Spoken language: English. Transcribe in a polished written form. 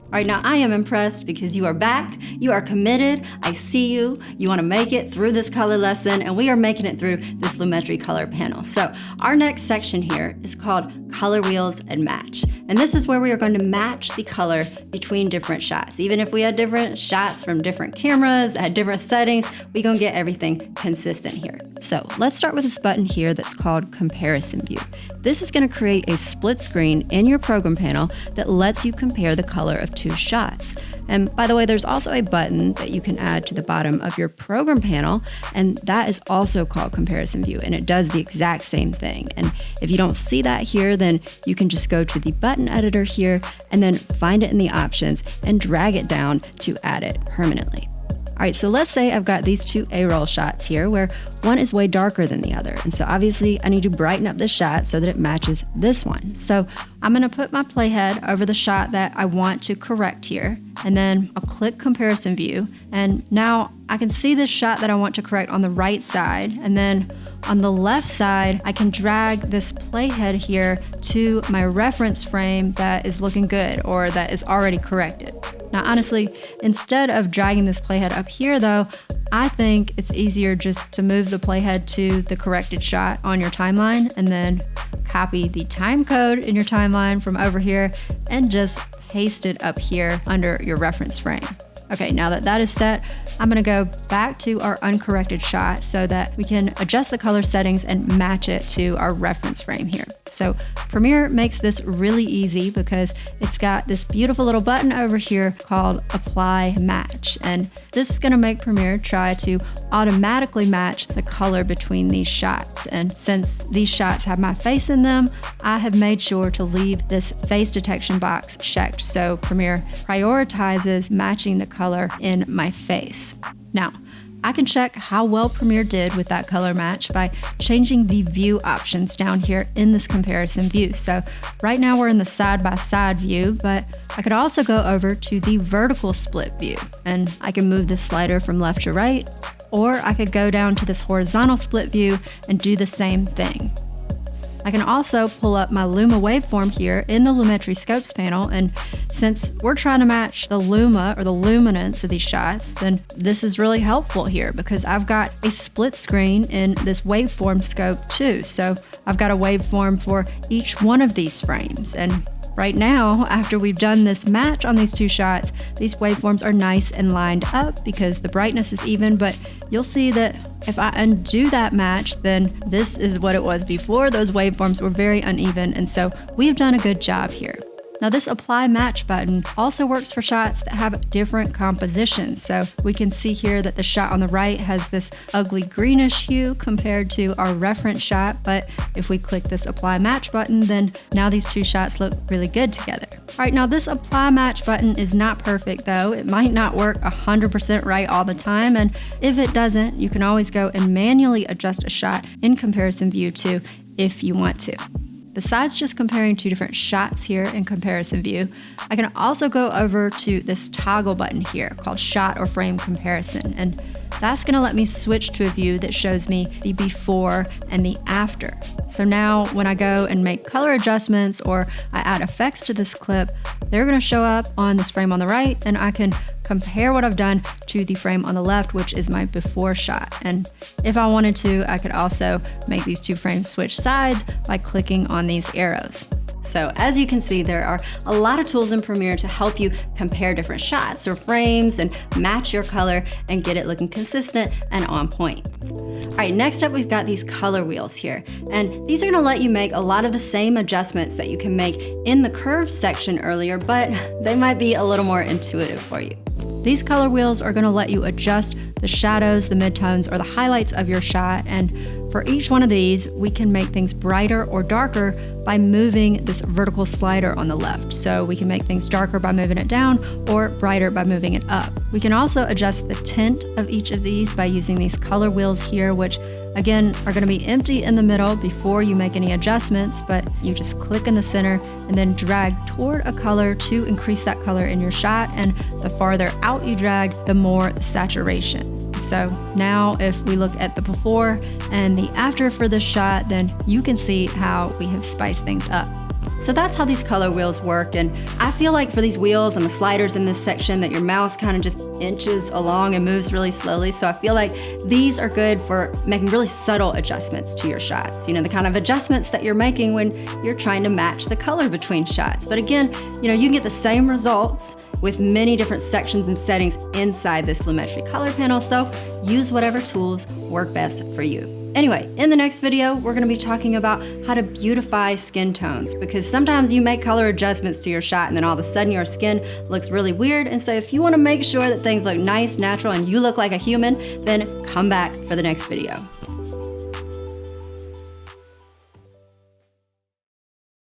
All right, now I am impressed because you are back, you are committed, I see you, you want to make it through this color lesson, and we are making it through this Lumetri color panel. So our next section here is called Color Wheels and Match. And this is where we are going to match the color between different shots. Even if we had different shots from different cameras that had different settings, we're going to get everything consistent here. So let's start with this button here that's called Comparison View. This is going to create a split screen in your program panel that lets you compare the color of two shots. And by the way, there's also a button that you can add to the bottom of your program panel, and that is also called Comparison View, and it does the exact same thing. And if you don't see that here, then you can just go to the button editor here and then find it in the options and drag it down to add it permanently. All right, so let's say I've got these two A-roll shots here where one is way darker than the other. And so obviously I need to brighten up this shot so that it matches this one. So I'm gonna put my playhead over the shot that I want to correct here. And then I'll click Comparison View. And now I can see this shot that I want to correct on the right side. And then on the left side, I can drag this playhead here to my reference frame that is looking good or that is already corrected. Now, honestly, instead of dragging this playhead up here though, I think it's easier just to move the playhead to the corrected shot on your timeline and then copy the time code in your timeline from over here and just paste it up here under your reference frame. Okay, now that that is set, I'm gonna go back to our uncorrected shot so that we can adjust the color settings and match it to our reference frame here. So Premiere makes this really easy because it's got this beautiful little button over here called Apply Match. And this is gonna make Premiere try to automatically match the color between these shots. And since these shots have my face in them, I have made sure to leave this face detection box checked so Premiere prioritizes matching the color in my face. Now, I can check how well Premiere did with that color match by changing the view options down here in this comparison view. So right now we're in the side-by-side view, but I could also go over to the vertical split view and I can move this slider from left to right, or I could go down to this horizontal split view and do the same thing. I can also pull up my Luma waveform here in the Lumetri Scopes panel, and since we're trying to match the luma or the luminance of these shots, then this is really helpful here because I've got a split screen in this waveform scope too. So I've got a waveform for each one of these frames, and right now, after we've done this match on these two shots, these waveforms are nice and lined up because the brightness is even, but you'll see that if I undo that match, then this is what it was before. Those waveforms were very uneven, and so we've done a good job here. Now this Apply Match button also works for shots that have different compositions. So we can see here that the shot on the right has this ugly greenish hue compared to our reference shot. But if we click this Apply Match button, then now these two shots look really good together. All right, now this Apply Match button is not perfect though. It might not work 100% right all the time. And if it doesn't, you can always go and manually adjust a shot in Comparison View too, if you want to. Besides just comparing two different shots here in Comparison View, I can also go over to this toggle button here called Shot or Frame Comparison. And that's gonna let me switch to a view that shows me the before and the after. So now when I go and make color adjustments or I add effects to this clip, they're gonna show up on this frame on the right, and I can compare what I've done to the frame on the left, which is my before shot. And if I wanted to, I could also make these two frames switch sides by clicking on these arrows. So as you can see, there are a lot of tools in Premiere to help you compare different shots or frames and match your color and get it looking consistent and on point. All right, next up, we've got these color wheels here. And these are gonna let you make a lot of the same adjustments that you can make in the curves section earlier, but they might be a little more intuitive for you. These color wheels are gonna let you adjust the shadows, the midtones, or the highlights of your shot. And for each one of these, we can make things brighter or darker by moving this vertical slider on the left. So we can make things darker by moving it down or brighter by moving it up. We can also adjust the tint of each of these by using these color wheels here, which again are going to be empty in the middle before you make any adjustments, but you just click in the center and then drag toward a color to increase that color in your shot. And the farther out you drag, the more the saturation. So now if we look at the before and the after for this shot, then you can see how we have spiced things up. So that's how these color wheels work, and I feel like for these wheels and the sliders in this section that your mouse kind of just inches along and moves really slowly. So I feel like these are good for making really subtle adjustments to your shots. You know, the kind of adjustments that you're making when you're trying to match the color between shots. But again, you know, you can get the same results with many different sections and settings inside this Lumetri color panel. So use whatever tools work best for you. Anyway, in the next video, we're gonna be talking about how to beautify skin tones, because sometimes you make color adjustments to your shot and then all of a sudden your skin looks really weird. And so if you wanna make sure that things look nice, natural, and you look like a human, then come back for the next video.